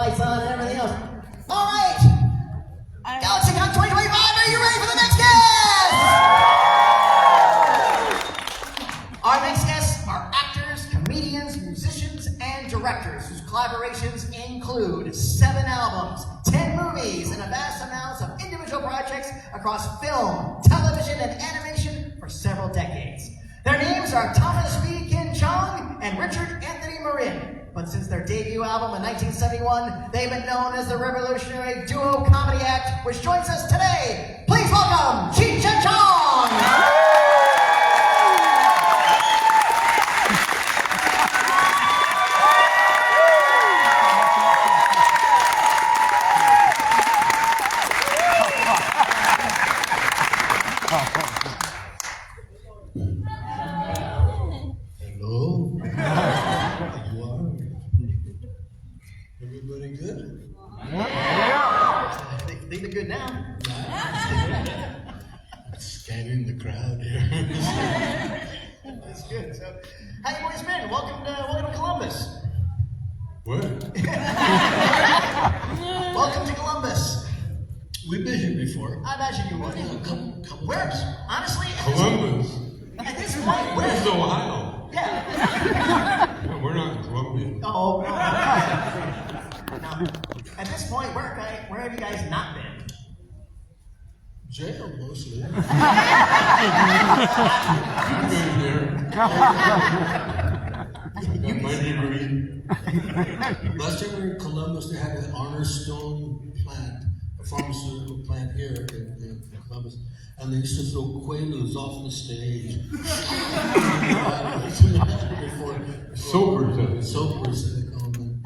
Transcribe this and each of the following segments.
lights on and everything else. All right, GalaxyCon 2025, are you ready for the next guest? Our next guests are actors, comedians, musicians, and directors whose collaborations include 7 albums, 10 movies, and a vast amount of individual projects across film, television, and animation for several decades. Their names are Chong and Richard Anthony Marin. But since their debut album in 1971, they've been known as the revolutionary duo comedy act, which joins us today. Please welcome Cheech and Chong! Hello. Everybody good? Yeah. They look good now. Scanning the crowd here. That's good. So, how you boys been? Welcome to Columbus. What? Welcome to Columbus. We've been here before. I imagine you would. Yeah, a couple Where? times. Honestly, Columbus. At this point, where? Where's Ohio? Yeah. No, we're not in Columbia. Oh, no. At this point, where have you guys not been? Jail, mostly. You've been there. I got my degree. Last time we were in Columbus, they had an honor stone plant, a pharmaceutical plant here in Columbus, and they used to throw quaaludes off the stage. Soapers. Soapers, they call them.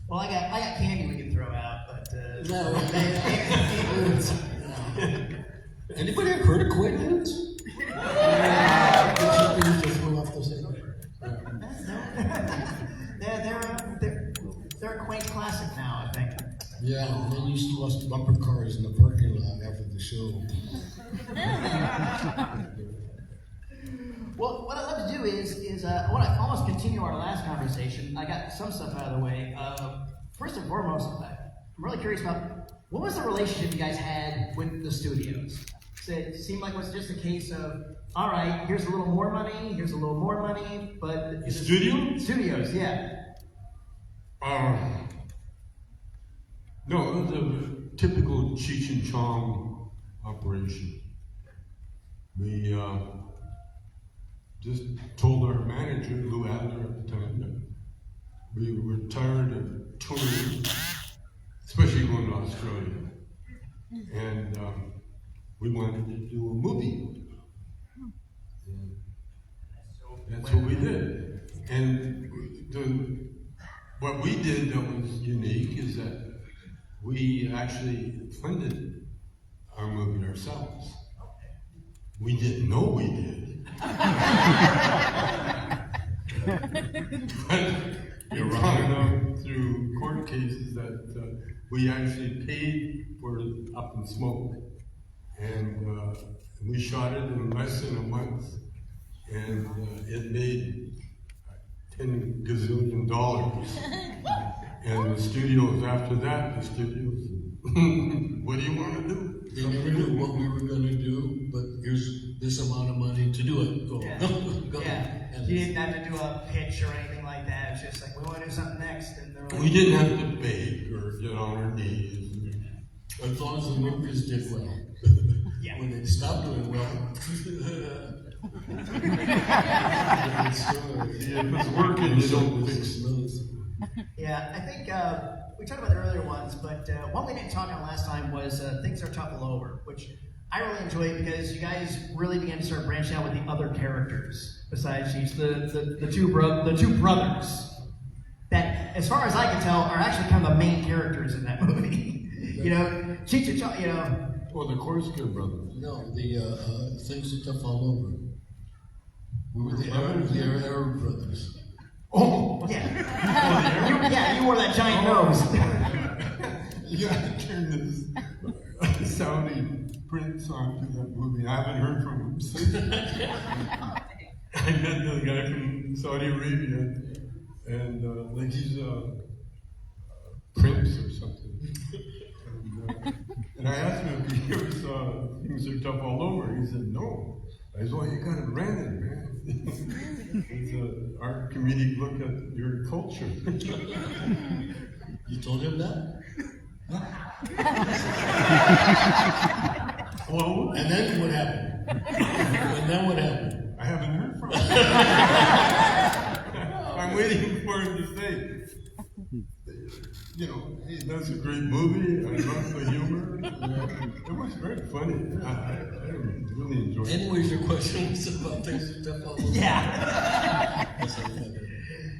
Well, I got candy we can throw out, but No. quaaludes. Anybody ever heard of quaaludes? They used to throw off the stage. They're a quaint classic now, I think. Yeah, and then you used to watch bumper cars in the parking lot after the show. Well, what I'd love to do is I want to almost continue our last conversation. I got some stuff out of the way. First and foremost, I'm really curious about what was the relationship you guys had with the studios? So it seemed like it was just a case of, all right, here's a little more money, here's a little more money, but... The studio? Studios, yeah. No, it was a typical Cheech and Chong operation. We just told our manager, Lou Adler at the time, that we were tired of touring, especially going to Australia. And we wanted to do a movie. And that's what we did. And what we did that was unique is that we actually funded our movie ourselves. We didn't know we did. But we found out through court cases that we actually paid for Up in Smoke. And we shot it in less than a month. And it made $10 gazillion. And the studios after that, what do you want to do? They never knew what we were going to do, but here's this amount of money to do it. Go. Yeah. Go. Yeah. And You didn't have to do a pitch or anything like that. It's just like, we want to do something next. And they're like, We didn't have to beg or get on our knees. as long as the movies did well. Yeah. When they stopped doing well. If it's working, you don't fix it. Yeah, I think we talked about the earlier ones, but one we didn't talk on last time was Things Are Tough Over, which I really enjoyed because you guys really began to start branching out with the other characters besides Cheech, the two brothers that, as far as I can tell, are actually kind of the main characters in that movie. You know, Cheech and Chong, you know. Well, the Korsky brothers. No, the Things Are Tough All Over. We were the Arab brothers. Oh, yeah. You wore that giant nose. You gotta turn this Saudi prince onto that movie. I haven't heard from him since. I met the guy from Saudi Arabia, and like he's Prince or something. And I asked him if he ever saw Things Are Tough All Over. He said, no. I said, well, you got it rented, man. It's an art comedic look at your culture. You told him that? Well, And then what happened? I haven't heard from him. I'm waiting for him to say, you know, hey, that's a great movie. I love the humor. It was very funny. I really enjoyed it. Anyways, your question was about Things Are Tough All Over. Yeah. That's okay.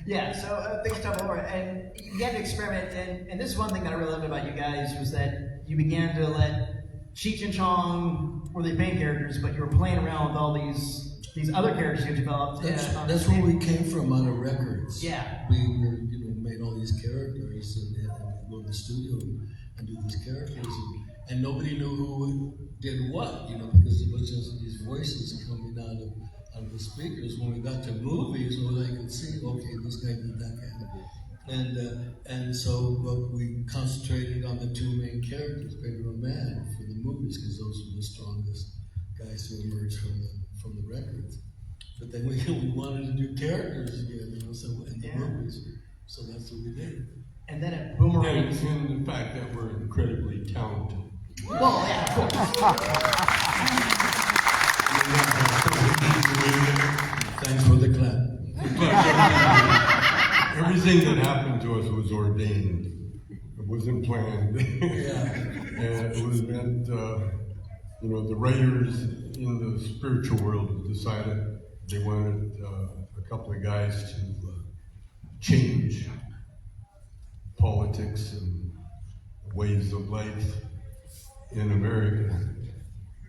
Yeah, so things tough over, and you began to experiment, and this is one thing that I really loved about you guys was that you began to let Cheech and Chong were the main characters, but you were playing around with all these other characters you developed. That's where we came from, out of records. Yeah. We were, made all these characters and go to the studio and do these characters, and nobody knew who did what, because it was just these voices coming out of the speakers. When we got to movies, where they could see, okay, this guy did that guy. And so but we concentrated on the two main characters, Pedro and Man, for the movies, because those were the strongest guys who emerged from the records. But then we wanted to do characters again, so in the movies. So that's what we did. And then at Boomerang. And the fact that we're incredibly talented. Well, yeah, of course. Thanks for the clap. Everything that happened to us was ordained. It wasn't planned. Yeah. And it was meant, the writers in the spiritual world decided they wanted a couple of guys to change politics and ways of life in America.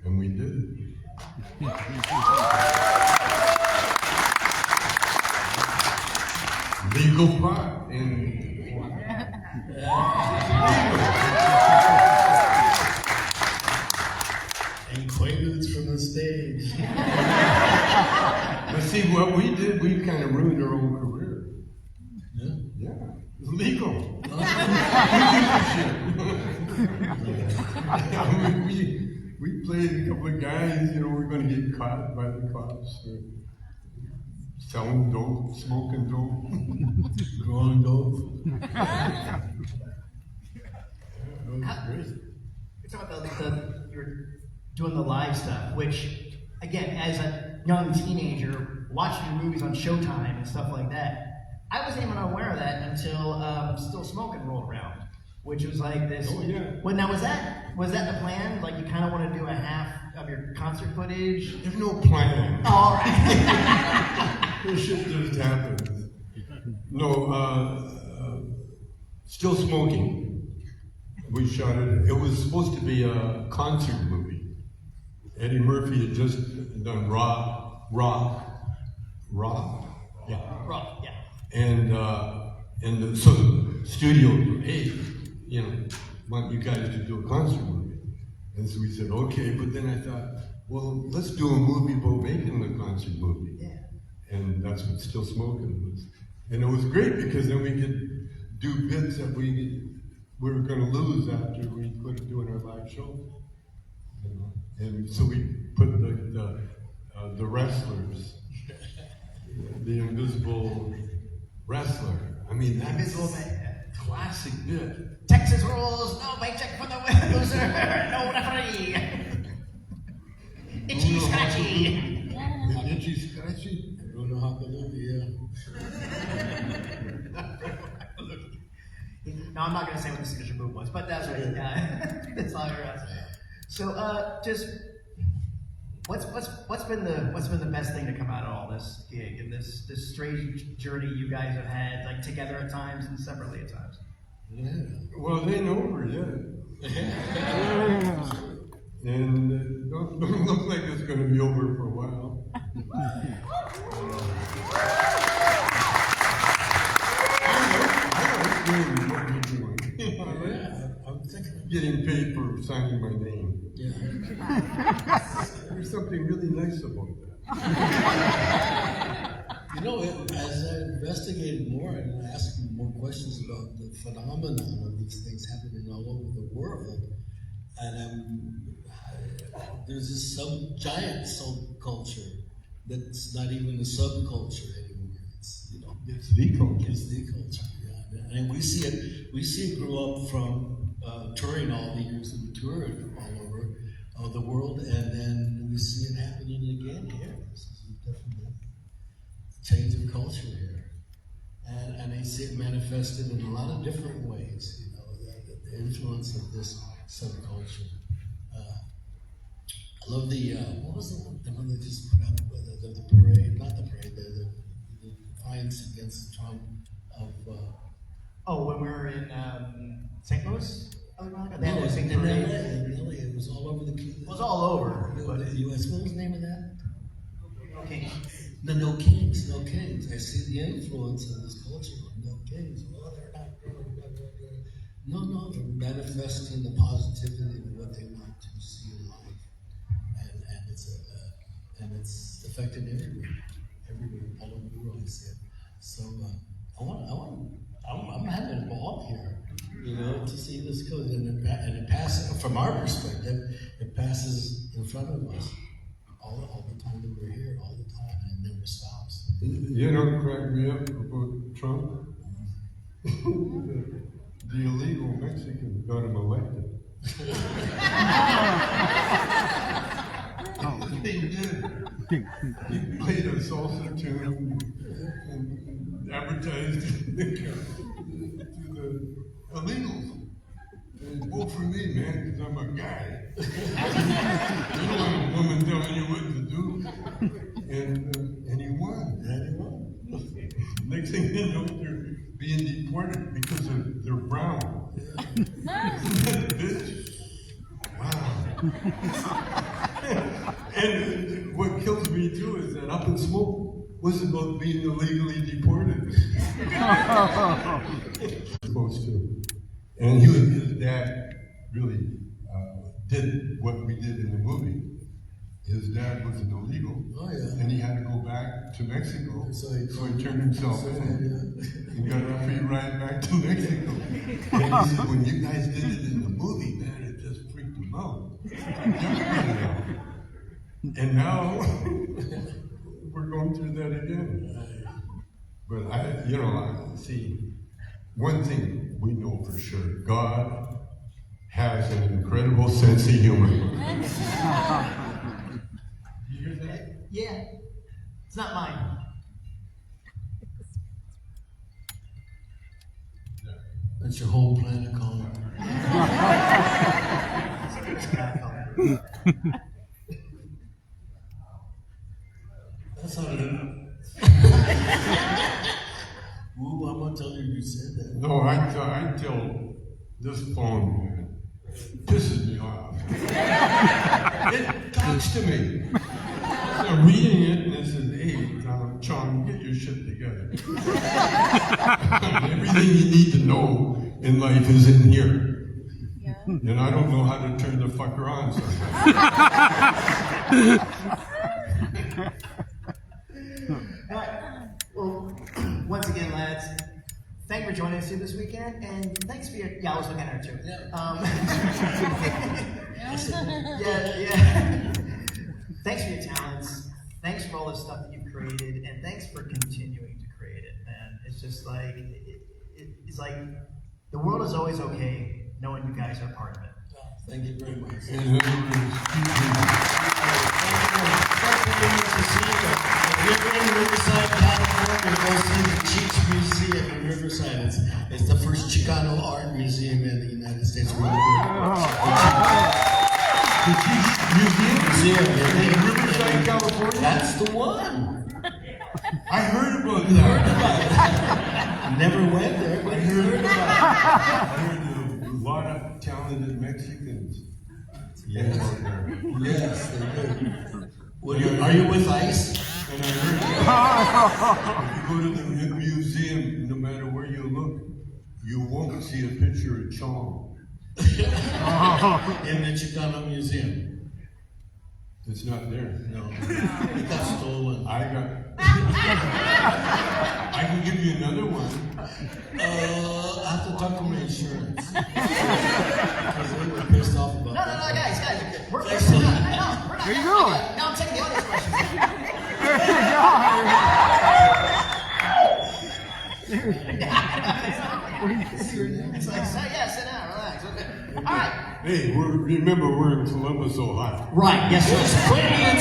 And we did it. Legal pot and Quaaludes from the stage. But see, what we did, we kind of ruined our own career. Yeah. Yeah, it's legal. We played a couple of guys, we're going to get caught by the cops for selling dope, smoking dope, Growing dope. That was great. You're talking about you're doing the live stuff, which, again, as a young teenager, watching your movies on Showtime and stuff like that, I wasn't even aware of that until Still Smokin' rolled around, which was like this. Oh, yeah. Well, now, was that the plan? Like, you kind of want to do a half of your concert footage? There's no plan. All right. This shit just happens. No, Still Smoking. We shot it. It was supposed to be a concert movie. Eddie Murphy had just done rock. Yeah. Rough, yeah. And so the studio, hey, want you guys to do a concert movie. And so we said, okay, but then I thought, well, let's do a movie about making the concert movie. Yeah. And that's what Still Smokin' was. And it was great because then we could do bits that we were going to lose after we quit doing our live show. And so we put the wrestlers, the invisible wrestler. I mean, that's Invisible Man. classic bit. Texas rules, no paycheck for the loser, no referee. Itchy scratchy. Itchy scratchy. Bruno Hakaludi, yeah. No, I'm not going to say what the signature move was, but that's right. That's all you're asking. So, just what's been the best thing to come out of all this gig and this strange journey you guys have had, like together at times and separately at times? Yeah. Well, they ain't over yet. And it don't look like it's going to be over for a while. I'm getting paid for signing my name. Yeah. There's something really nice about that. As I investigated more and asked more questions about the phenomenon of these things happening all over the world. And there's this giant subculture that's not even a subculture anymore. It's, you know, It's the culture. it's the culture. Yeah. And we see it. We see it grow up from touring all the years that we toured all over the world, and then we see it happening again here. This is definitely a change of culture here, and I see it manifested in a lot of different ways. You know, the influence of this subculture. I love the what was the one they just put out the parade, not the parade, the defiance against Trump of. Oh, when we were in St. Louis? They had No, that big in LA, parade. it was all over the It was all over. But the U.S. What was the name of that? okay. No Kings, No Kings. I see the influence of this culture of No Kings. Well, they're not. No, they're manifesting the positivity of what they want to see in life, and it's affecting everywhere all over the world. I see it. So I'm having a ball here, you know, to see this go, and it passes from our perspective. It passes in front of us all the time that we're here, all the time, and it never stops. You know, crack me up about Trump. The illegal Mexicans got him elected. He did. He played a salsa tune and advertised to the illegals. And vote for me, man, because I'm a guy. You don't want a woman telling you what to do. And he won. And he won. Next thing you know, they're being deported because they're brown. Bitch. Wow. And what kills me too is that Up in Smoke was about being illegally deported. Supposed to. And his dad really did what we did in the movie. His dad was an illegal, and he had to go back to Mexico, so he turned himself in and got a free ride back to Mexico. And he said, when you guys did it in the movie, man, it just freaked him out. And now, we're going through that again. But I see, one thing we know for sure, God has an incredible sense of humor. Yeah. It's not mine. That's your whole planet calling. That's how it is. Ooh, I'm gonna tell you said that. No, I tell this phone, man, pisses me off. It talks to me. I'm reading it and it says, hey, Chong, get your shit together. Everything you need to know in life is in here. Yeah. And I don't know how to turn the fucker on sometimes. Well, once again, lads, thank you for joining us here this weekend, and thanks for your. Yeah, I was looking at her too. Yeah. Thanks for your talents. Thanks for all the stuff that you've created, and thanks for continuing to create it, man. It's just like it's like the world is always okay knowing you guys are part of it. Thank you very much. In other words, If you're ever in Riverside, California, go see the Cheech Museum in Riverside. It's the first Chicano art museum in the United States. the Cheech Museum in Riverside, California? That's the one. I heard about that. Never went there, but heard about it. I heard a lot of talented Mexicans. Yes. There. Yes, they do. Are you with ICE? And I heard if you go to the museum, no matter where you look, you won't see a picture of Chong. In the Chicano Museum. It's not there. No. It got stolen. I I can give you another one. I have to talk to my insurance. Because they were pissed off about No, that. guys. We're not. There you go. Now I'm taking the audience questions. It's like, sit down, relax. Okay. All right. Hey, remember we're in Columbus, Ohio. Right, yes, sir. It's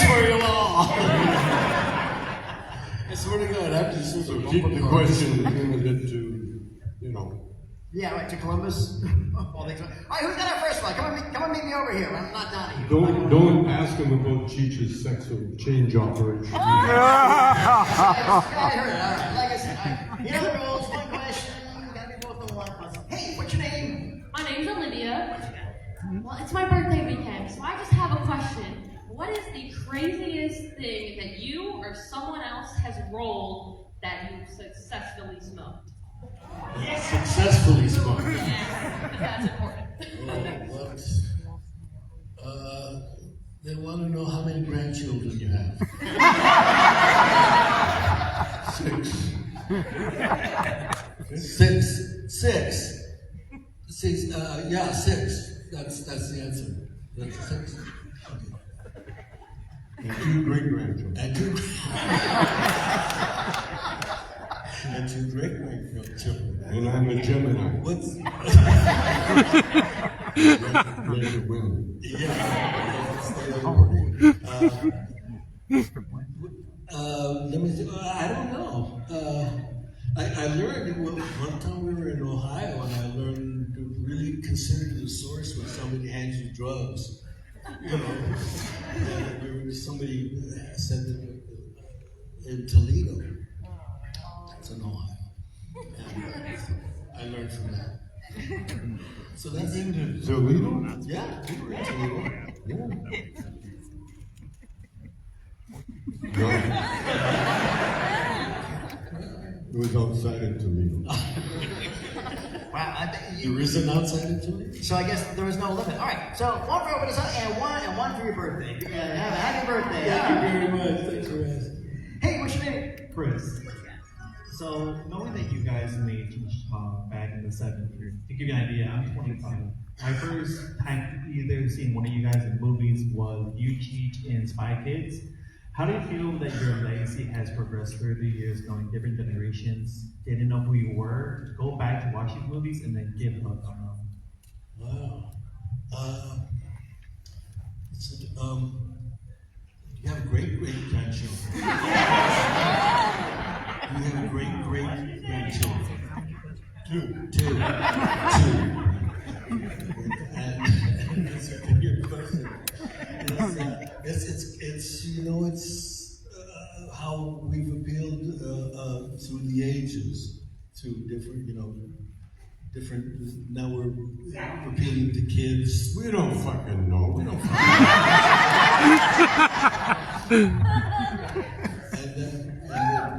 for you all. I swear to God, after this was So keep the question limited to, Yeah, right, to Columbus. All right, who's got our first one? Come on, meet me over here. I'm not down here. Don't ask him about Cheech's sexual change operation. I heard it. All right, like I said, you know the rules. One question. You gotta be both on one. Hey, what's your name? My name's Olivia. Well, it's my birthday weekend, so I just have a question. What is the craziest thing that you or someone else has rolled that you successfully smoked? Successfully smoked. That's important. They want to know how many grandchildren you have. 6. 6. Yeah, 6. That's the answer. That's 6. Okay. And 2 great-grandchildren. And 2 great-grandchildren. And I'm a Gemini. What's... Major women. Yeah, that's the other word. Let me see. I don't know. I learned one time we were in Ohio, and I learned to really consider the source when somebody hands you drugs. Somebody said that in Toledo. That's in Ohio. And I learned from that. So that's In Toledo? Yeah, we were in Toledo. No. It was outside of Toledo. Wow, There is an outside of Toledo? so I guess there was no limit. All right, so one for opening us up and one for your birthday. Have a happy birthday. Thank you very much. Thanks for asking. Hey, what's your name? Chris. So, knowing that you guys made Cheech back in the 70s, to give you an idea, I'm 25. My first time either seeing one of you guys in movies was you, Cheech, in Spy Kids. How do you feel that your legacy has progressed through the years, knowing different generations didn't know who you were, go back to watch these movies, and then give up on them? Wow. You have great-grandchildren. You have great-great-grandchildren. 2. And that's a good question. It's how we've appealed through the ages to different. Now we're appealing to kids. We don't fucking know. We don't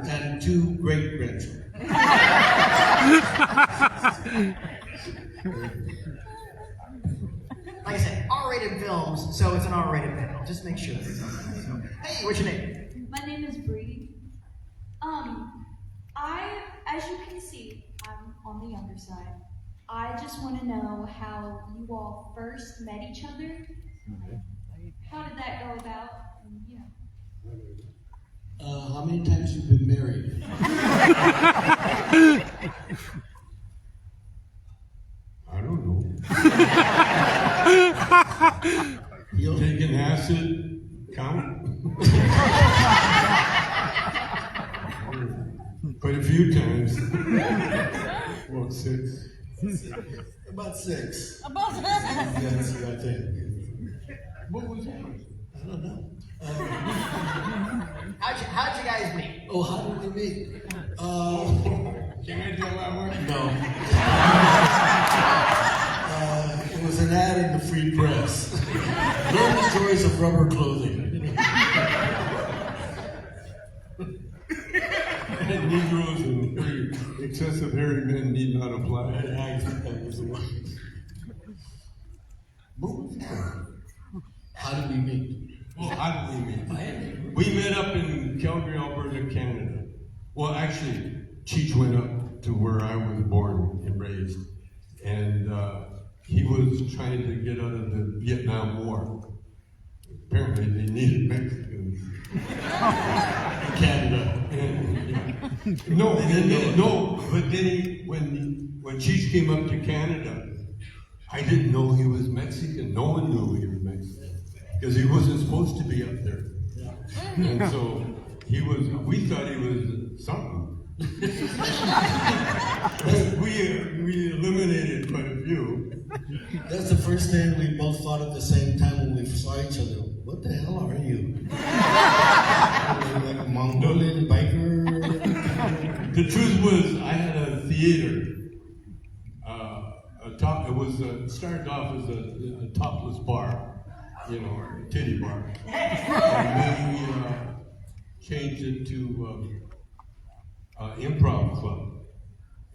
And 2 great-grandchildren. Like I said, R-rated films, so it's an R-rated panel. Just make sure. Hey, what's your name? My name is Bree. As you can see, I'm on the younger side. I just want to know how you all first met each other. How did that go about? And, How many times you've been married? I don't know. You Taking acid, count? Quite a few times. About 6. About 6. About Yes, I think. What was that? I don't know. How'd you guys meet? Oh, how did we meet? Can I tell that one? No. It was an ad in the Free Press. Learn the joys of rubber clothing. And Negroes and excessive hairy men need not apply. I think that was the one. What was that? How did we meet? Well, how did we meet? We met up in Calgary, Alberta, Canada. Well, actually, Cheech went up to where I was born and raised, and he was trying to get out of the Vietnam War. Apparently, they needed Mexicans in Canada. But then when Cheech came up to Canada, I didn't know he was Mexican. No one knew he was Mexican because he wasn't supposed to be up there. And so we thought he was something. we eliminated quite a few. That's the first thing we both thought at the same time when we saw each other. What the hell are you? Like a Mongolian biker? The truth was, I had a theater. It started off as a topless bar, or a titty bar. And then we changed it to improv club.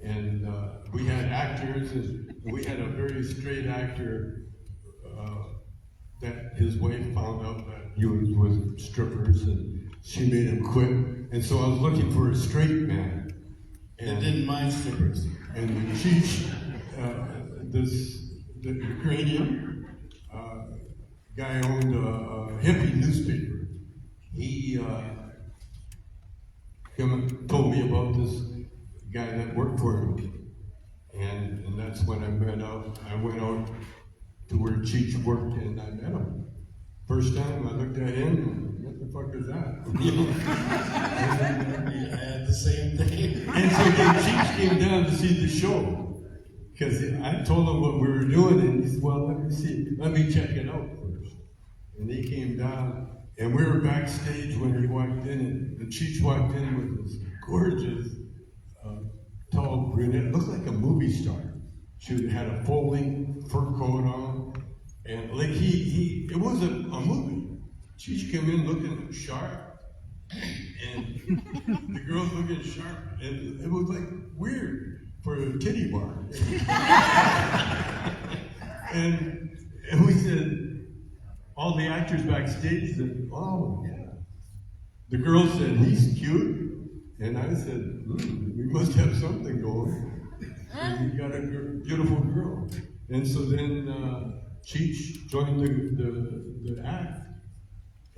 And we had actors, and we had a very straight actor that his wife found out that he was with strippers, and she made him quit. And so I was looking for a straight man. And didn't mind strippers. And Cheech, the Ukrainian guy owned a hippie newspaper. He told me about this guy that worked for him, and that's when I went out to where Cheech worked, and I met him. First time I looked at him, what the fuck is that? I had the same thing. And so then Cheech came down to see the show. Because I told him what we were doing, and he said, well, let me check it out first. And he came down, and we were backstage when he walked in, and Cheech walked in with this gorgeous, tall brunette, looked like a movie star. She had a full-length fur coat on, and like it was a movie. Cheech came in looking sharp, and the girls looking sharp, and it was like weird for a titty bar. and we said, all the actors backstage said, oh, yeah. The girl said, he's cute. And I said, we must have something going. And we got a beautiful girl. And so then Cheech joined the act.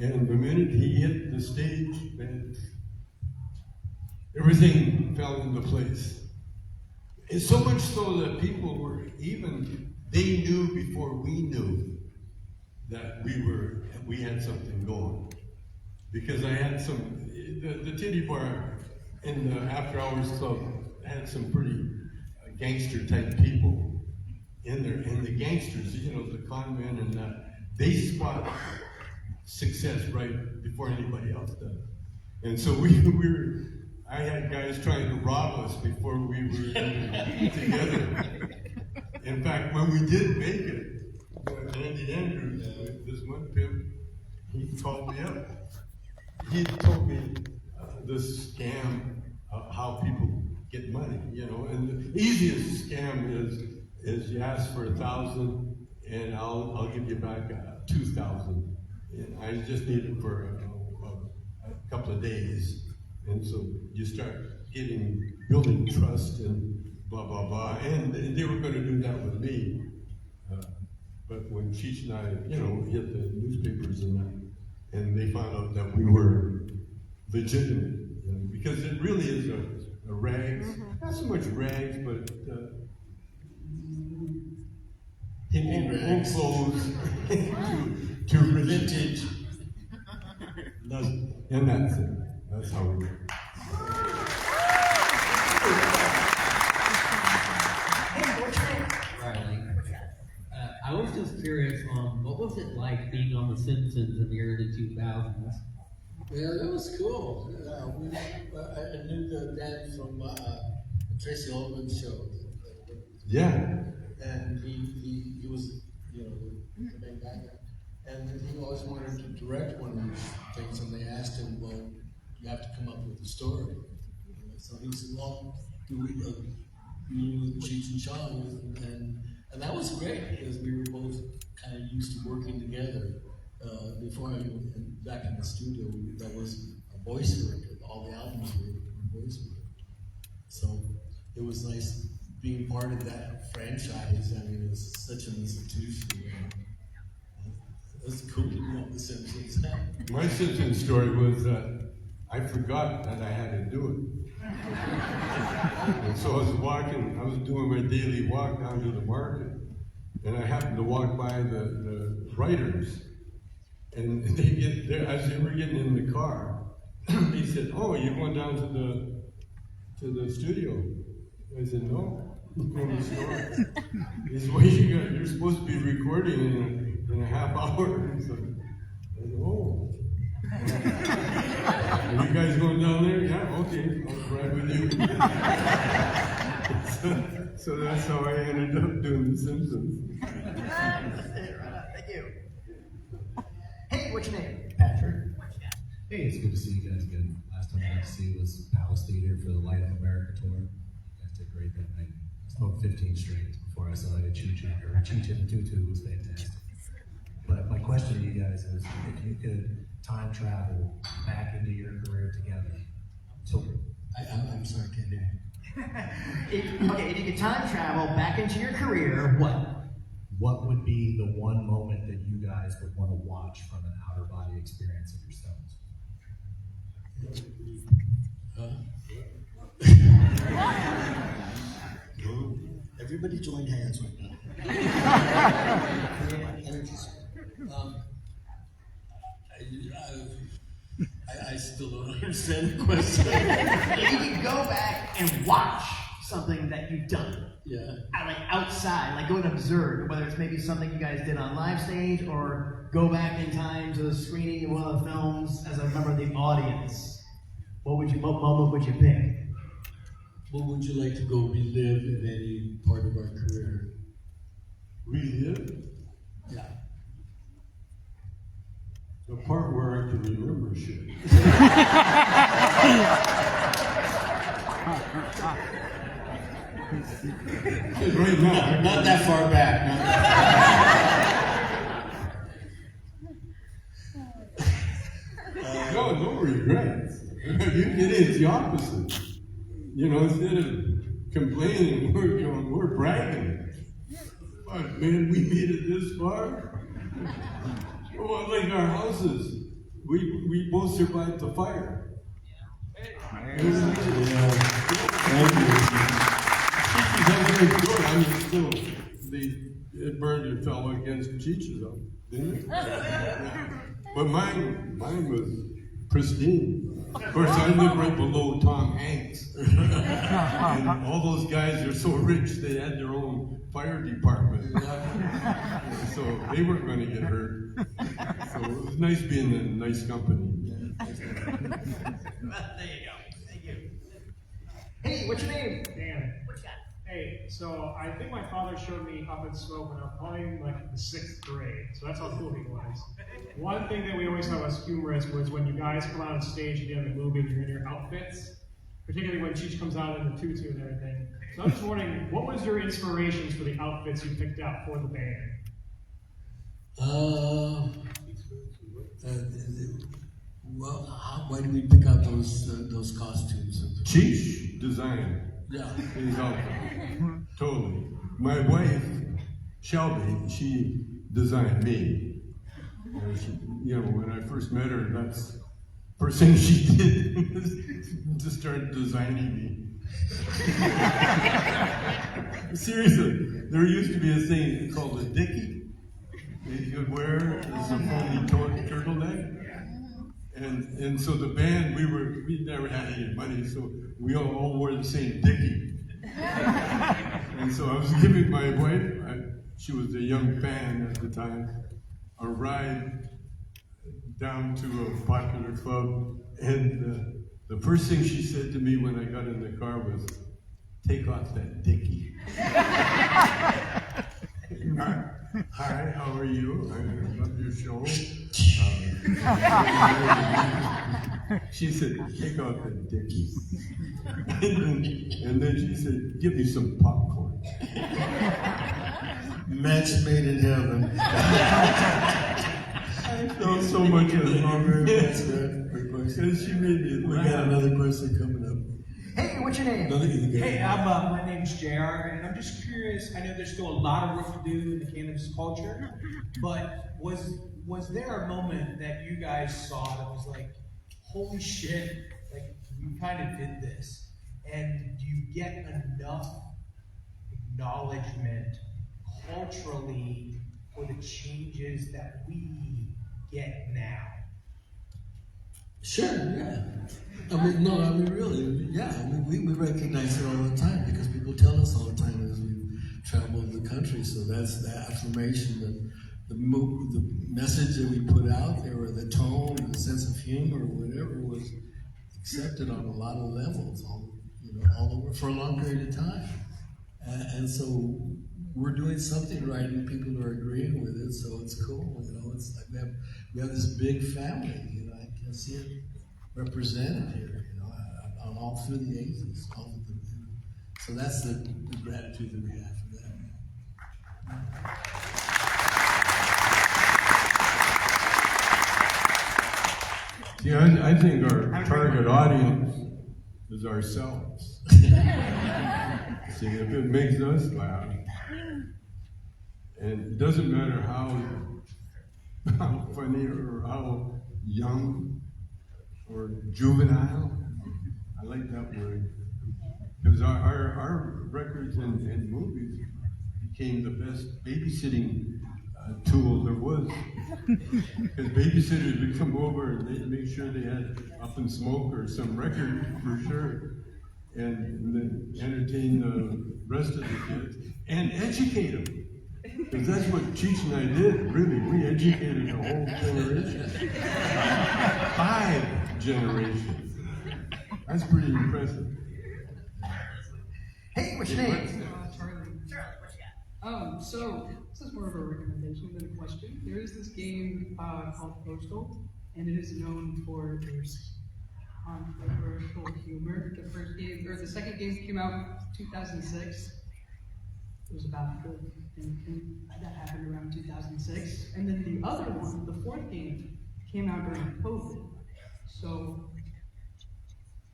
And the minute he hit the stage, man, everything fell into place. And so much so that people they knew before we knew that we had something going. Because I had the titty bar in the after hours club had some pretty gangster type people in there. And the gangsters, the con men and that, they spot success right before anybody else does. And so I had guys trying to rob us before we were together. In fact, when we did make it, Andy Andrews, this one pimp, he called me up. He told me this scam, how people get money, and the easiest scam is you ask for 1,000 and I'll give you back 2,000. And I just need it for a couple of days. And so you start building trust and blah, blah, blah. And they were going to do that with me. But when Cheech and I, hit the newspapers and they found out that we were legitimate, because it really is a rags, not so much rags, but old clothes to vintage. And that's it. That's how we do it. Riley, I was just curious, what was it like being on The Simpsons in the early 2000s? Yeah, that was cool. I knew the dad from Tracy Ullman's show. Yeah. And he was, the main guy. And he always wanted to direct one of these things, and they asked him, well, you have to come up with a story. So he said, well, do Cheech and Chong, and that was great because we were both kind of used to working together. before I went back in the studio, that was a voice work. All the albums were voice work. So it was nice being part of that franchise. I mean, it was such an institution. It was cool, The Simpsons. My Simpsons story was that I forgot that I had to do it. And so I was doing my daily walk down to the market, and I happened to walk by the writers, and as they were getting in the car, they said, "Oh, you're going down to the studio?" I said, "No, I'm going to the store." He said, "Well, you're supposed to be recording in a half hour." I said, "Oh. Are you guys going down there?" "Yeah, okay, I'll ride with you." so that's how I ended up doing The Simpsons. Thank you. Hey, what's your name? Patrick. Hey, it's good to see you guys again. Last time I got to see you was Palace Theater for the Light of America tour. You guys did great that night. I smoked 15 straight before I saw you. Cheech and Tutu was fantastic. But my question to you guys is, if you could time travel back into your career together, so I'm sorry, can't hear you. If you could time travel back into your career, what would be the one moment that you guys would want to watch from an outer body experience of yourselves? Everybody join hands right now. I still don't understand the question. if you could go back and watch something that you've done, Yeah. like outside, like go and observe, whether it's maybe something you guys did on live stage or go back in time to the screening of one of the films as a member of the audience, what moment would you pick? What would you like to go relive in any part of our career? Relive? Yeah. The part where I can remember shit. Right now, Not that far back. no regrets. It's the opposite. Instead of complaining, we're bragging. But man, we made it this far. Well, like our houses, we both survived the fire. Thank you. It burned your fellow against Cheech's though, didn't it? Yeah. But mine was pristine. Of course, I lived right below Tom Hanks. And all those guys are so rich, they had their own fire department. So they weren't going to get hurt. So it was nice being in nice company. There you go. Thank you. Hey, what's your name? Dan. What you got? Hey, so I think my father showed me Up in Smoke when I was probably like the 6th grade. So that's how cool he was. One thing that we always thought was humorous was when you guys come out on stage at the end of the movie and you're in your outfits, particularly when Cheech comes out in the tutu and everything. So I'm just wondering, what was your inspirations for the outfits you picked out for the band? Why did we pick out those costumes? Cheech design. Yeah. His outfit. Totally. My wife, Shelby, she designed me. And she, when I first met her, that's the first thing she did was to start designing me. Seriously, there used to be a thing called a dickie that you could wear as a foamy turtleneck. And so the band, we never had any money, so we all wore the same dickie. And so I was giving my wife, she was a young fan at the time, a ride down to a popular club. And the first thing she said to me when I got in the car was, "Take off that dickie." Hi, how are you? I love your show. She said, "Take off that dickie." and then she said, "Give me some popcorn." Match made in heaven. felt so much as longer. Because she made me we got another person coming up. Hey, what's your name? Hey, my name's JR, and I'm just curious. I know there's still a lot of work to do in the cannabis culture, but was there a moment that you guys saw that was like, holy shit, like we kind of did this, and do you get enough acknowledgement culturally for the changes that we get now? Sure, yeah. Really, yeah. We recognize it all the time because people tell us all the time as we travel the country. So that's the affirmation, the message that we put out there, or the tone, or the sense of humor, or whatever, was accepted on a lot of levels, all over for a long period of time. And so we're doing something right, and people are agreeing with it. So it's cool. It's like we have this big family. I can see it represented here. On all through the ages, so that's the gratitude that we have for that. See, I think our target audience is ourselves. See, if it makes us laugh, and it doesn't matter how funny or how young or juvenile, I like that word, because our records and movies became the best babysitting tool there was. Because babysitters would come over and they'd make sure they had Up and Smoke or some record for sure, and then entertain the rest of the kids and educate them. Because that's what Cheech and I did, really. We educated the whole generation. 5 generations. That's pretty impressive. Hey, what's your name? Charlie. So this is more of a recommendation than a question. There is this game called Postal, and it is known for its controversial humor. The second game came out in 2006. It was about the thing that happened around 2006, and then the other one, the fourth game, came out during COVID. So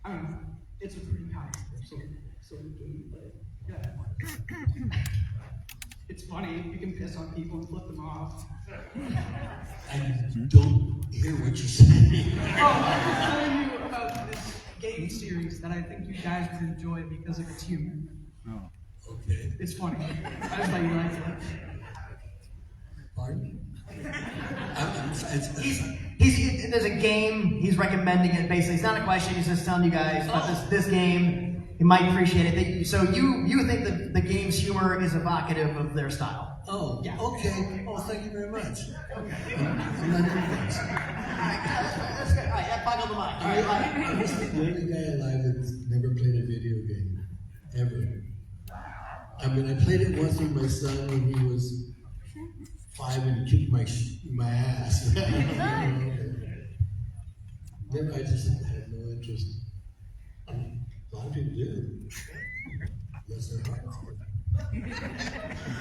I don't know. It's a pretty controversial sort of game, but yeah. It's funny. You can piss on people and flip them off. I don't hear what you're saying. Oh, I'm just telling you about this game series that I think you guys would enjoy because of its humor. Oh. Okay. It's funny. I just thought you liked it. Pardon? There's a game, he's recommending it basically. It's not a question, he's just telling you guys about this game. You might appreciate it. So you think that the game's humor is evocative of their style? Oh, yeah. Okay. Oh, thank you very much. Okay. I'm not doing this. That's good. All right, that boggled the mind. All right. I'm the only guy alive that's never played a video game. Ever. I mean, I played it once with my son when he was 5 and he kicked my ass. Then I just had no interest. A lot of people do. Yes, they're hard.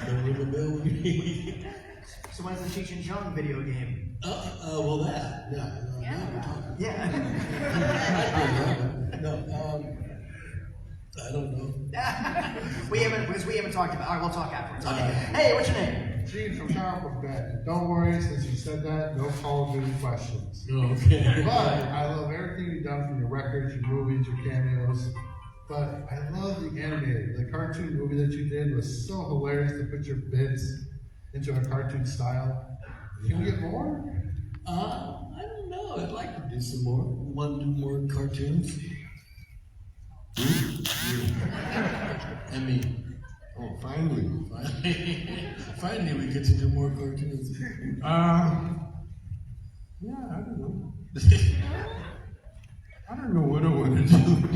Don't ring a bell with me. So when's the Cheech and Chong video game? Well, that. No, we're talking. Yeah. No, I don't know. we haven't talked about. All right, we'll talk afterwards. Okay. Hey, what's your name? Cheech from Carpet. Don't worry, since you said that, no Call of Duty questions. Okay. But I love everything you've done from your records, your movies, your cameos. But I love the animated. The cartoon movie that you did was so hilarious to put your bits into a cartoon style. Can we get more? I don't know. I'd like to do some more. Want to do more cartoons? I mean, oh, finally. Finally we get to do more cartoons. Yeah, I don't know. I don't know what I want to do.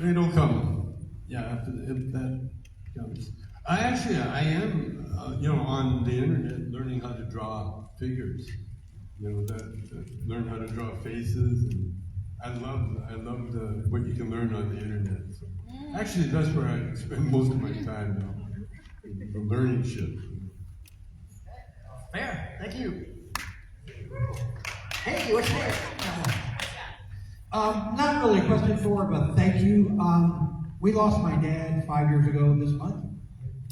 It'll come. Yeah, if that comes. I am, on the internet learning how to draw figures. Learn how to draw faces, and I love what you can learn on the internet. So, actually, that's where I spend most of my time now, learning shit. Fair. Thank you. Hey, what's your name? Not really a question for, but thank you. We lost my dad 5 years ago this month.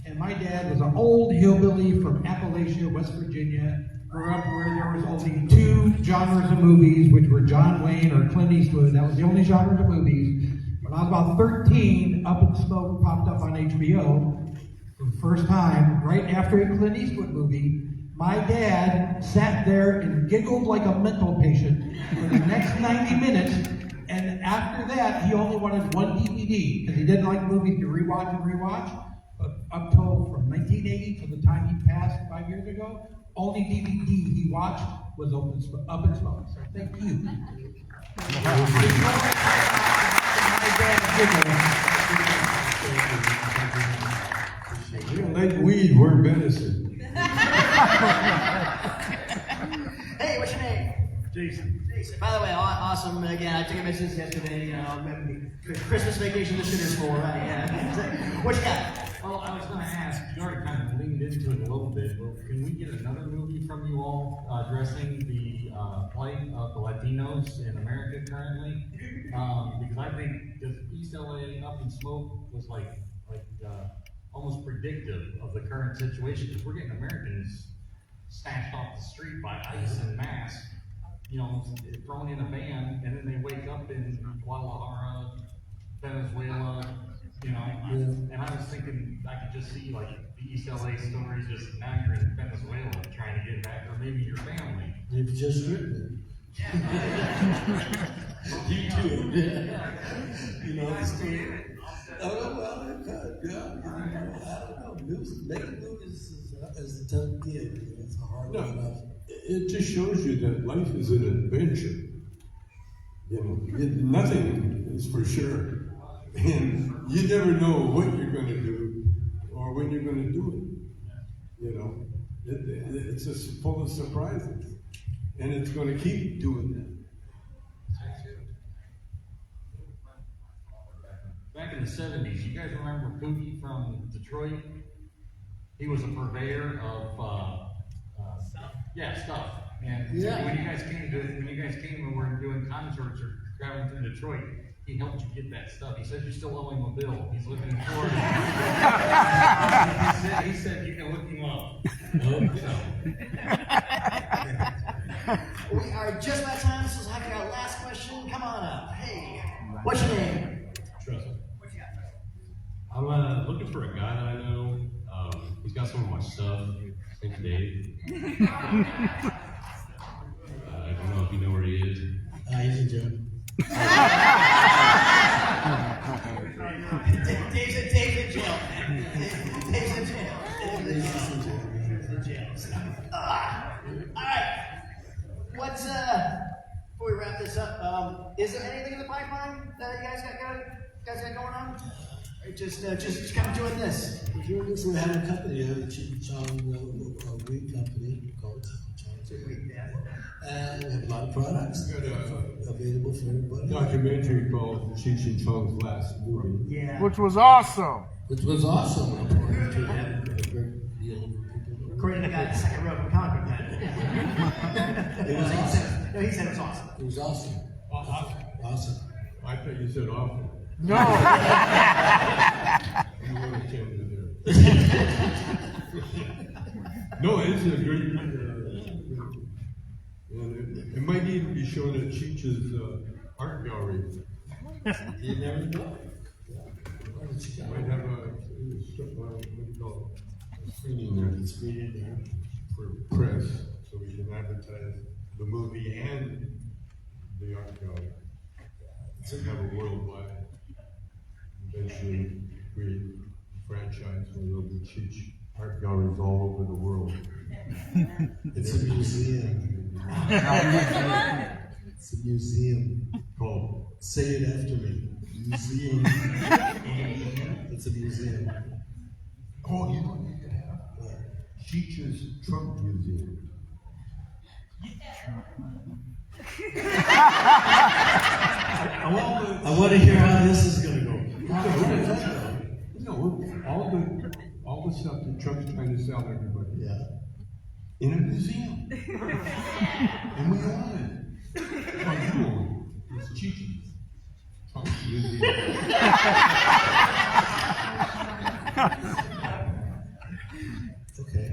And my dad was an old hillbilly from Appalachia, West Virginia. Grew up where there was only two genres of movies, which were John Wayne or Clint Eastwood. That was the only genres of movies. When I was about 13, Up in Smoke popped up on HBO for the first time, right after a Clint Eastwood movie. My dad sat there and giggled like a mental patient for the next 90 minutes, and after that, he only wanted one DVD, because he didn't like movies to rewatch and rewatch. But up till from 1980 to the time he passed 5 years ago, only DVD he watched was Up in Smoke. So thank you. You like weed, we're medicine. Hey, what's your name? Jason. Jason. By the way, awesome. Again, I think I mentioned this yesterday. Christmas vacation to Sinners for, right? Yeah. What you got? Well, I was going to ask, you already kind of leaned into it a little bit, but can we get another movie from you all addressing the plight of the Latinos in America currently? Because I think the East LA Up in Smoke was like almost predictive of the current situation, because we're getting Americans snatched off the street by ICE and masks, thrown in a van, and then they wake up in Guadalajara, Venezuela, and I was thinking I could just see like the East LA story, just now you're in Venezuela trying to get back, or maybe your family. You've just written it. You too. Yeah. The story. Oh, well, it could. Yeah. I don't know. Making movies is a tough gig. It's a hard one enough. It just shows you that life is an adventure. Nothing is for sure. And you never know what you're going to do or when you're going to do it. It's just full of surprises. And it's going to keep doing that. Back in the 70s, you guys remember Pookie from Detroit? He was a purveyor of stuff. And when you guys came and were doing concerts or traveling through Detroit, he helped you get that stuff. He says you still owe him a bill. He's looking for it. he said you can look him up. We are just about time. This is like our last question. Come on up. Hey, what's your name? Trust me. I'm looking for a guy that I know. He's got some of my stuff. His name's Dave. I don't know if you know where he is. He's a joke. Dave's in jail. Dave's in jail. All right. What's before we wrap this up? Is there anything in the pipeline that you guys got going on? Or just kind of doing this. We're doing this. We have a company, a Chong weed company called Chong. And we have a lot of products available for everybody. Documentary called Cheech and Chong's last movie. Yeah. Which was awesome. According to the guy in the second row from Concord, man. It was awesome. No, he said it was awesome. It was awesome. Awesome. I thought you said awful. No. No, it's a great. It might even be shown at Cheech's art gallery. You never know. Might have a screening there. For press, so we can advertise the movie and the art gallery. So have a worldwide, eventually create a franchise where there'll be Cheech art galleries all over the world. It's a museum. It's a museum. Called. Say it after me. Museum. It's a museum. Oh, you know what you could have? Cheech's Trump Museum. I want to hear how this is going to go. No, all the stuff that Trump's trying to sell everybody. Yeah. in a museum. And we own it. Oh, you own it. It's Cheech. Okay.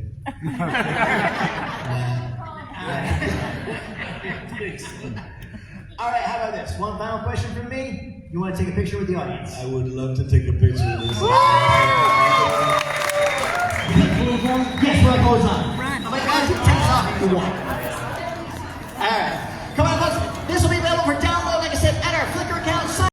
All right, how about this? One final question from me. You want to take a picture with the audience? I would love to take a picture of this. Yes, we're like clothes on. I'm like, guys, it takes off if you want.